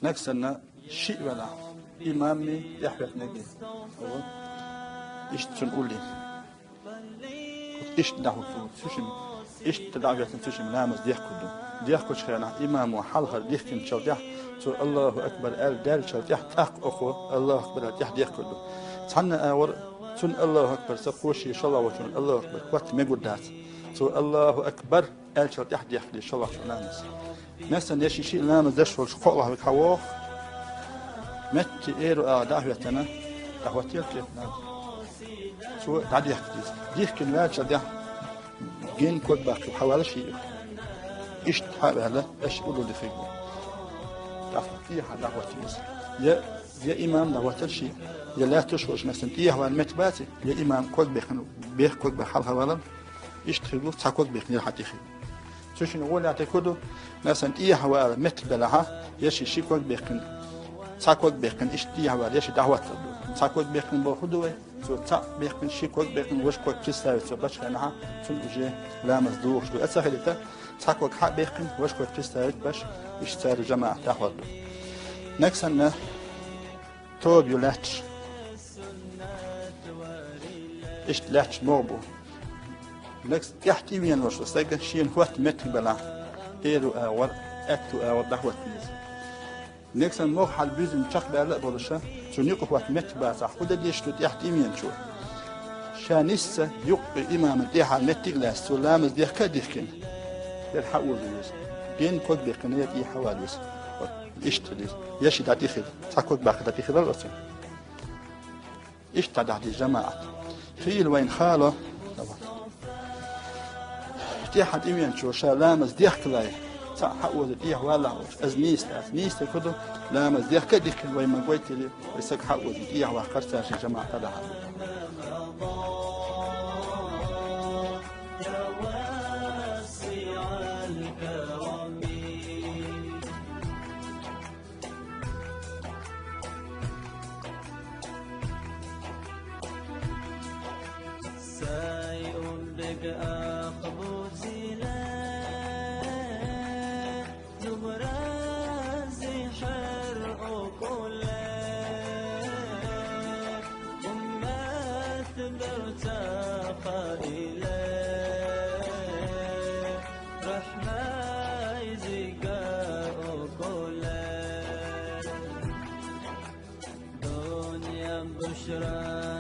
نكسنا شيء ولا إمامي يحيى نجي إيش تنقولي إيش دعوة سوشم إيش تدعوة سوشم نامز ديح كل خيرنا إمام وحلها ديح كن شوتيح سو الله أكبر آل دال شوتيح تأق أخو الله أكبر ديح كله تحنا أور سن الله أكبر سقوشي إن شاء الله وشون الله أكبر وقت ما قدرت سو الله أكبر آل شوتيح ديح إن شاء الله شو نامز مثلا يشي شيء نامز دش والشقوة بكواه مت إيرو دعوتنا دعوتير كيف نامز سو تعدي حكتيز ديك كنوات شديح جين كود باقي حوالي شيء إيش تحب هلا إيش يقولوا اللي فيه تعرفيها دعوتيز يا إمام دعوة الشيء يا لا تشوش مثلا تيه وان متباتي يا إمام كود بيخ كود بحال هوالا إيش تخلو تاكود بيخ نير حتى خير شو شنو نقول يعطيكودو مثلا تيه هوالا متبلها يشي شيء كود بيخ تاكود بيخ إيش تيه هوالا يشي دعوة تاكود بيخ بخدوه سو تا بيخن شي كود بيخن وش كود تستاوي سو باش كانها سن وجه لا مصدوق شو اسهلته تا كود حق بيخن وش كود تستاوي باش يشتري الجماعه تاخذ نكسن توب يولاتش ايش لاتش موبو نكس يحتي وين وش استيقن شي نوت مت بلا ايرو اور اكتو اور دعوه نكسن موخ حال بيزم تشق بلا بولشا شو نيقف وقت متبع صح وده ليش تتيح تيمين شو شانيسة يقف إمام تيح على متجلس سلام ديح كديحكن يلحقوا زيوس بين كود بيحكن يتيح حواليس إيش تديس يشي تعتيخد تحكود باخد تعتيخد الرسم إيش تعدي جماعة في الوين خاله تيح تيمين شو شلامز ديح كلاي حقوق ديح ولا أزنيست كده لا مزديح كده وين ما قلت لي ويسك حقوق ديح وخرت عشان جماعة هذا بشرى